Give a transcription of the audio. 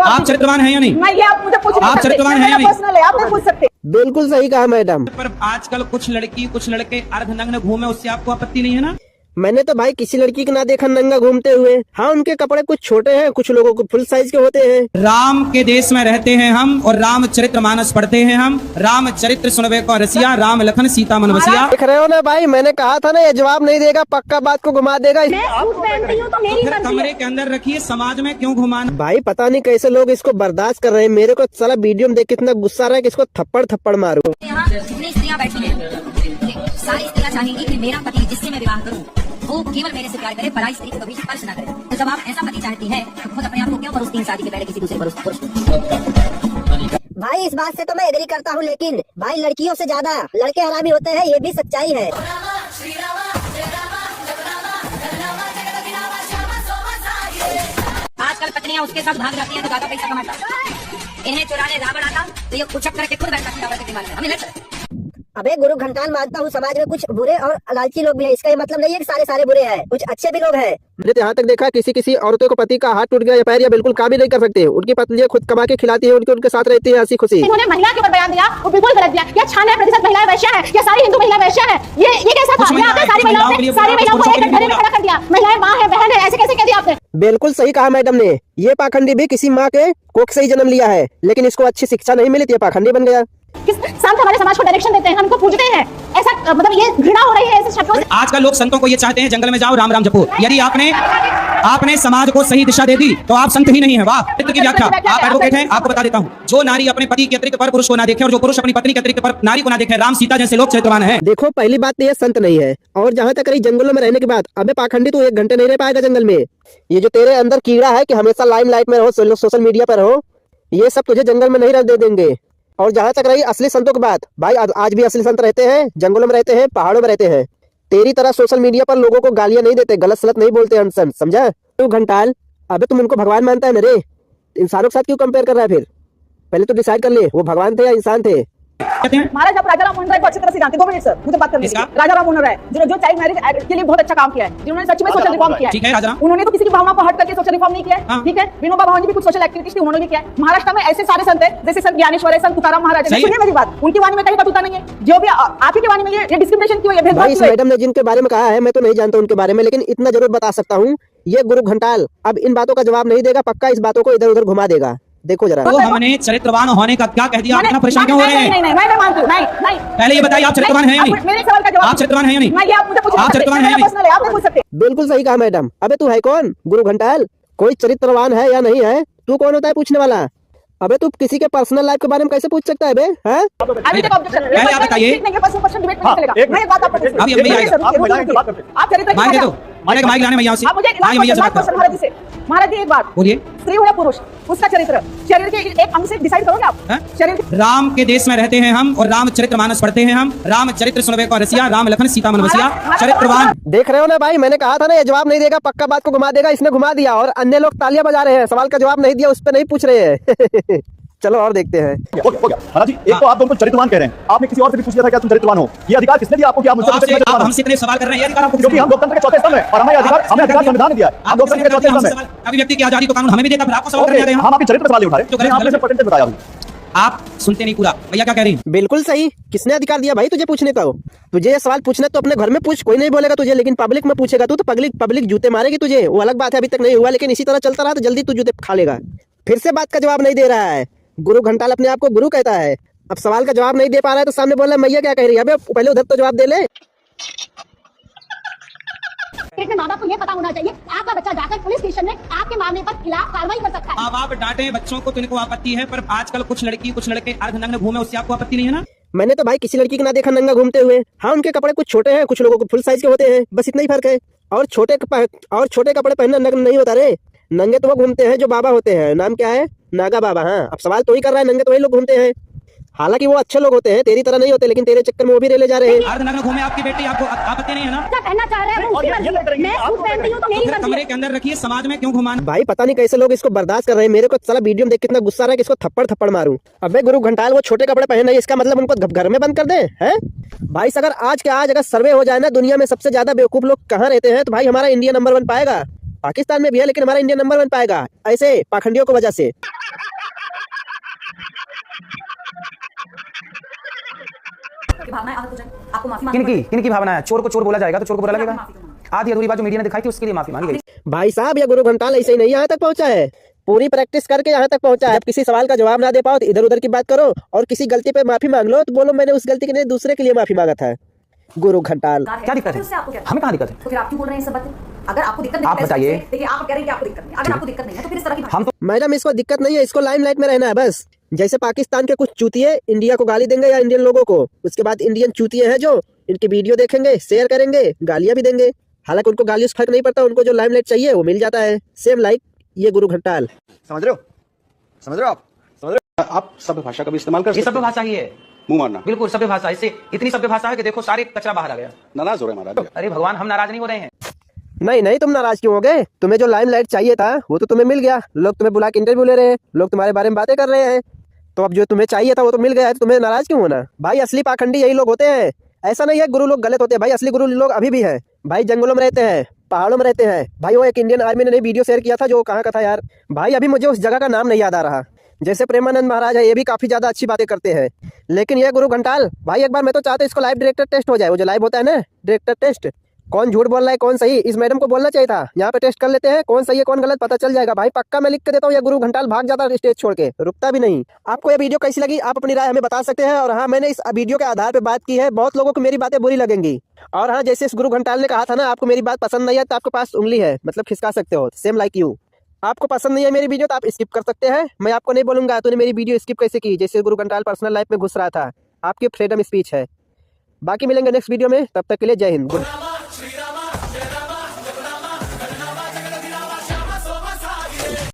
आप चरित्रवान हैं या नहीं? ये आप मुझे पूछ आप चरित्रवान हैं या नहीं? पर्सनल है, आप नहीं पूछ सकते। बिल्कुल सही कहा मैडम। पर आजकल कुछ लड़की कुछ लड़के अर्धनग्न घूमे, उससे आपको आपत्ति नहीं है ना? मैंने तो भाई किसी लड़की को ना देखा नंगा घूमते हुए। हाँ, उनके कपड़े कुछ छोटे हैं, कुछ लोगों को फुल साइज के होते हैं। राम के देश में रहते हैं हम और राम चरित्र मानस पढ़ते हैं हम। राम चरित्र सुनवे को रसिया, राम लखन सीता मन बसिया। देख रहे हो ना भाई, मैंने कहा था ना ये जवाब नहीं देगा, पक्का बात को घुमा देगा। फिर कमरे के अंदर रखिए, समाज में क्यों घुमाना? भाई पता नहीं कैसे लोग इसको बर्दाश्त कर रहे हैं। मेरे को साला वीडियो में देख कितना गुस्सा आ रहा है कि इसको थप्पड़ थप्पड़ मारूं। यहाँ कितनी स्त्रियाँ बैठी हैं, सारी स्त्रियाँ चाहेंगी कि मेरा पति जिससे मैं विवाह करूं वो केवल मेरे से प्यार करे, पराई स्त्री को कभी स्पर्श न करे। तो जब आप ऐसा पति चाहती है तो खुद अपने आप को क्यों परोसती हैं शादी के पहले किसी दूसरे पुरुष? भाई इस बात से तो मैं एग्री करता हूँ, लेकिन भाई लड़कियों से ज्यादा लड़के हरामी होते हैं, ये भी सच्चाई है। आजकल पत्नियां उसके साथ भाग जाती हैं तो ज्यादा पैसा कमाता। इन्हें चुराने रावण आता तो ये कुचक करके खुद बैठा रावण के दिमाग में। हमें लगता है अबे गुरु घंटाल, मानता हूँ समाज में कुछ बुरे और लालची लोग भी हैं। इसका ये मतलब नहीं है कि सारे बुरे हैं, कुछ अच्छे भी लोग हैं। मैंने तो यहाँ तक देखा किसी औरतों को पति का हाथ टूट गया या पैर या बिल्कुल काम ही नहीं कर सकते, उनकी पत्नियां खुद कमा के खिलाती है, उनके साथ रहती है हंसी खुशी। इन्होंने महिला के ऊपर बयान दिया, वो बिल्कुल गलत दिया। क्या 96% महिलाएं वैश्या हैं? क्या सारी हिंदू महिला वैश्या हैं? ये कैसा था? आपने सारी महिलाओं को एक घरे में खड़ा कर दिया। महिलाएं माँ है, बहन है, ऐसे कैसे कह दिया आपने? बिल्कुल सही कहा मैडम ने। ये पाखंडी भी किसी माँ के कोख से ही जन्म लिया है, लेकिन इसको अच्छी शिक्षा नहीं मिली, ये पाखंडी बन गया। किस संत हमारे समाज को डायरेक्शन देते हैं, हमको पूजते हैं, ऐसा मतलब ये घृणा हो रही है ऐसे शब्दों से। आजकल लोग संतों को ये चाहते हैं जंगल में जाओ राम राम जपो। यदि आपने समाज को सही दिशा दे दी तो आप संत ही नहीं है। वाह, चित्र की व्याख्या। आप एडवोकेट हैं, आपको बता देता हूँ, जो नारी अपने पति के अतिरिक्त पर पुरुष को ना देखे और जो पुरुष अपनी पत्नी के अतिरिक्त पर नारी को ना देखे, राम सीता जैसे लोग चरित्रवान हैं। देखो पहली बात तो ये संत नहीं है, और जहाँ तक रही जंगलों में रहने की बात, अबे पाखंडी तू 1 घंटे नहीं रह पाएगा जंगल में। ये जो तेरे अंदर कीड़ा है कि हमेशा लाइमलाइट में रहो, सोशल मीडिया पर रहो, ये सब तुझे जंगल में नहीं रह दे देंगे। और जहाँ तक रही असली संतों की बात, भाई आज भी असली संत रहते हैं, जंगलों में रहते हैं, पहाड़ों में रहते हैं। तेरी तरह सोशल मीडिया पर लोगों को गालियां नहीं देते, गलत सलत नहीं बोलते अनसन, समझा? तू घंटाल, अबे तुम उनको भगवान मानता है ना रे, इंसानों के साथ क्यों कंपेयर कर रहा है? फिर पहले तो डिसाइड कर ले, वो भगवान थे या इंसान थे। महाराज आप राजा राम मोहन राय को अच्छी तरह से जानते हैं। 2 मिनट सर, मुझे बात करनी है। राजा राम मोहन राय जो चाइल्ड मैरिज के लिए बहुत अच्छा काम किया है, जिन्होंने सच में सोशल रिफॉर्म किया है। उन्होंने तो किसी की भावना को हट करके सोशल रिफॉर्म नहीं किया है, ठीक है। विनोबा भावे जी भी कुछ सोशल एक्टिविटीज थी, उन्होंने भी किया है। महाराष्ट्र में ऐसे सारे संत है, जैसे संत ज्ञानेश्वर है, संत तुकाराम महाराज है। सुनिए मेरी बात, उनकी वाणी में कहीं बतूता नहीं है। जो भी आप ही की वाणी में ये डिस्क्रिमिनेशन क्यों है, भेदभाव क्यों है? मैडम ने जिनके बारे में कहा है मैं तो नहीं जानता उनके बारे में, लेकिन इतना जरूर बता सकता हूँ, ये गुरु घंटाल अब इन बातों का जवाब नहीं देगा, पक्का इस बातों को इधर उधर घुमा देगा। देखो जरा, तो हमने चरित्रवान होने का क्या कह दिया? इतना परेशान क्यों हो रहे हैं? नहीं, मैं मानती हूँ। नहीं, पहले ये बताइए, आप चरित्रवान हैं या नहीं? मेरे सवाल का जवाब आप चरित्रवान हैं या नहीं? ये आप मुझे पूछिए। आप चरित्रवान हैं या नहीं? पर्सनल है, आप नहीं पूछ सकते। बिल्कुल सही कहा मैडम। अबे तू है कौन? गुरु घंटाल कोई चरित्रवान है या नहीं है? तू कौन होता है पूछने वाला? अबे तू किसी के पर्सनल लाइफ के बारे में कैसे पूछ सकता है बे? हैं? पहले आप बताइए। आप चरित्र माइक दे दो, माइक लाने मैया से। मैया से बात कर। महाराज जी एक बात बोलिए। स्त्री हो या पुरुष, उसका चरित्र शरीर के एक अंग से डिसाइड करोगे आप? शरीर राम के देश में रहते हैं हम और राम चरित्र मानस पढ़ते हैं हम। राम चरित्र सुनवे को रसिया, राम लखन सीता मन बसिया। चरित्रवान। देख रहे हो ना भाई, मैंने कहा था ना ये जवाब नहीं देगा, पक्का बात को घुमा देगा। इसने घुमा दिया और अन्य लोग तालियां बजा रहे हैं, सवाल का जवाब नहीं दिया, उस पर नहीं पूछ रहे हैं। चलो और देखते हैं। हो गया महाराज जी, एक तो आप दोनों चरित्रवान कह रहे हैं, आपने किसी और से भी पूछ लिया था क्या तुम चरित्रवान हो? ये अधिकार किसने दिया आपको कि आप मुझसे आप हमसे इतने सवाल कर रहे हैं, ये अधिकार आपको क्योंकि हम लोकतंत्र के चौथे स्तंभ हैं और हमें अधिकार संविधान ने दिया है। आप लोकतंत्र के चौथे स्तंभ हैं। अभिव्यक्ति की आजादी तो कानून हमें भी देता, फिर आपको सवाल करने आ रहे हैं। हम आपके चरित्र सवाल उठा रहे हैं, आपने सिर्फ परसेंटेज बताया। आप सुनते नहीं पूरा। भैया क्या कह रही हैं? बिल्कुल सही। किसने अधिकार दिया भाई तुझे पूछने का? तुझे ये सवाल पूछना तो अपने घर में पूछ, कोई नहीं बोलेगा तुझे, लेकिन पब्लिक में पूछेगा तू तो पब्लिक जूते मारेगी तुझे। वो अलग बात है, अभी तक नहीं हुआ, लेकिन इसी तरह चलता रहा तो जल्दी तू जूते खा लेगा। फिर से बात का जवाब नहीं दे रहा है। गुरु घंटाल अपने आप को गुरु कहता है, अब सवाल का जवाब नहीं दे पा रहा है तो सामने बोल रहा है मैया क्या कह रही है? अबे पहले उधर तो जवाब दे ले। माँ बाप को ये पता होना चाहिए, आपका बच्चा जाकर पुलिस स्टेशन में आपके मामले पर खिलाफ कार्रवाई कर सकता है। अब आप डांटे बच्चों को तो इनको आपत्ति है, पर आजकल कुछ लड़की कुछ लड़के अर्धनग्न घूमे, उससे आपको आपत्ति नहीं है ना? मैंने तो भाई किसी लड़की को ना देखा नंगा घूमते हुए। हाँ, उनके कपड़े कुछ छोटे हैं, कुछ लोगों को फुल साइज के होते हैं, बस इतना ही फर्क है। और छोटे कपड़े पहनना नग्न नहीं होता रे। नंगे तो वो घूमते हैं जो बाबा होते हैं, नाम क्या है? नागा बाबा। हाँ, अब सवाल तो ही कर रहा है, नंगे तो वही लोग घूमते हैं। हालांकि वो अच्छे लोग होते हैं, तेरी तरह नहीं होते, लेकिन तेरे चक्कर में वो भी रेले जा रहे हैं। अर्धनग्न घूमे आपकी बेटी, आपको आपत्ति नहीं है ना? पहनना चाह रहे हैं, फिर कमरे के अंदर रखिए, समाज में क्यों घुमाना? भाई पता नहीं कैसे लोग इसको बर्दाश्त कर रहे हैं। मेरे को साला वीडियो में देख कितना गुस्सा आ रहा है कि इसको थप्पड़ थप्पड़ मारूं। अबे गुरु घंटाल, वो छोटे कपड़े पहन रहे हैं, इसका मतलब उनको घर में बंद कर दें? हैं भाई, अगर आज के आज अगर सर्वे हो जाए ना दुनिया में सबसे ज्यादा बेवकूफ लोग कहाँ रहते हैं, तो भाई हमारा इंडिया नंबर 1 पाएगा। पाकिस्तान में भी है, लेकिन हमारा इंडिया नंबर 1 पाएगा ऐसे पाखंडियों की वजह से। किनकी भावना है? चोर को चोर बोला जाएगा तो चोर को बुरा लगेगा। आधी अधूरी बात जो मीडिया ने दिखाई थी उसके लिए माफी मांगी गई। भाई साहब, ये गुरु घंटाल ऐसे ही नहीं यहाँ तक पहुँचा है, पूरी प्रैक्टिस करके यहाँ तक पहुँचा है। जब किसी सवाल का जवाब ना दे पाओ तो इधर उधर की बात करो, और किसी गलती पे माफी मांग लो तो बोलो मैंने उस गलती के लिए दूसरे के लिए माफी मांगा था। गुरु घंटाल, क्या दिक्कत है? हमें कहाँ दिक्कत है? तो फिर आप क्यों बोल रहे हैं सब बातें? अगर आपको दिक्कत नहीं, आप बताइए। देखिए आप कह रहे हैं कि आपको दिक्कत नहीं, अगर आपको दिक्कत नहीं है तो फिर इस तरह की हम तो मैडम इसको दिक्कत नहीं है, इसको लाइमलाइट में रहना है बस। जैसे पाकिस्तान के कुछ चूतिए इंडिया को गाली देंगे या इंडियन लोगों को, उसके बाद इंडियन चूतिए हैं जो इनकी वीडियो देखेंगे, शेयर करेंगे, गालियां भी देंगे। हालांकि उनको गालियों से फर्क नहीं पड़ता, उनको जो लाइमलाइट चाहिए वो मिल जाता है। सेम लाइक ये गुरु घंटाल। समझ रहे हो? समझ रहे हो? आप समझ रहे हो? आप सभ्य भाषा का भी इस्तेमाल कर ये सकते सभ्य भाषा ही है, मुंह मारना। बिल्कुल सभ्य भाषा। इससे इतनी सभ्य भाषा है कि देखो सारे कचरा बाहर आ गया। नाराज हो रहे हैं महाराज। अरे भगवान, हम नाराज नहीं हो रहे हैं। नहीं, तुम नाराज क्यों हो गए? तुम्हें जो लाइमलाइट चाहिए था वो तो तुम्हें मिल गया, लोग तुम्हें बुला के इंटरव्यू ले रहे हैं, लोग तुम्हारे बारे में बातें कर रहे हैं, तो अब जो तुम्हें चाहिए था वो तो मिल गया है, तो तुम्हें नाराज क्यों होना? भाई असली पाखंडी यही लोग होते हैं, ऐसा नहीं है गुरु लोग गलत होते हैं भाई, असली गुरु लोग अभी भी है भाई, जंगलों में रहते हैं, पहाड़ों में रहते हैं भाई। वो एक इंडियन आर्मी ने नई वीडियो शेयर किया था, जो कहाँ का था यार भाई, अभी मुझे उस जगह का नाम नहीं याद आ रहा। जैसे प्रेमानंद महाराज है, ये भी काफी ज्यादा अच्छी बातें करते हैं, लेकिन ये गुरु घंटाल भाई, एक बार मैं तो चाहता हूँ इसको लाइव डायरेक्टर टेस्ट हो जाए, वो जो लाइव होता है ना डायरेक्टर टेस्ट, कौन झूठ बोल रहा है कौन सही, इस मैडम को बोलना चाहिए था। यहाँ पे टेस्ट कर लेते हैं, कौन सही है कौन गलत पता चल जाएगा भाई, पक्का मैं लिख के देता हूँ। ये गुरु घंटाल भाग जाता है स्टेज छोड़ के, रुकता भी नहीं। आपको ये वीडियो कैसी लगी आप अपनी राय हमें बता सकते हैं। और हाँ, मैंने इस वीडियो के आधार पे बात की है, बहुत लोगों को मेरी बातें बुरी लगेंगी। और हाँ, जैसे इस गुरु घंटाल ने कहा था ना, आपको मेरी बात पसंद नहीं है तो आपके पास उंगली है, मतलब खिसका सकते हो, सेम लाइक यू। आपको पसंद नहीं है मेरी वीडियो तो आप स्किप कर सकते हैं, मैं आपको नहीं बोलूंगा तूने मेरी वीडियो स्किप कैसे की, जैसे गुरु घंटाल पर्सनल लाइफ में घुस रहा था। आपकी फ्रीडम स्पीच है। बाकी मिलेंगे नेक्स्ट वीडियो में, तब तक के लिए जय हिंद।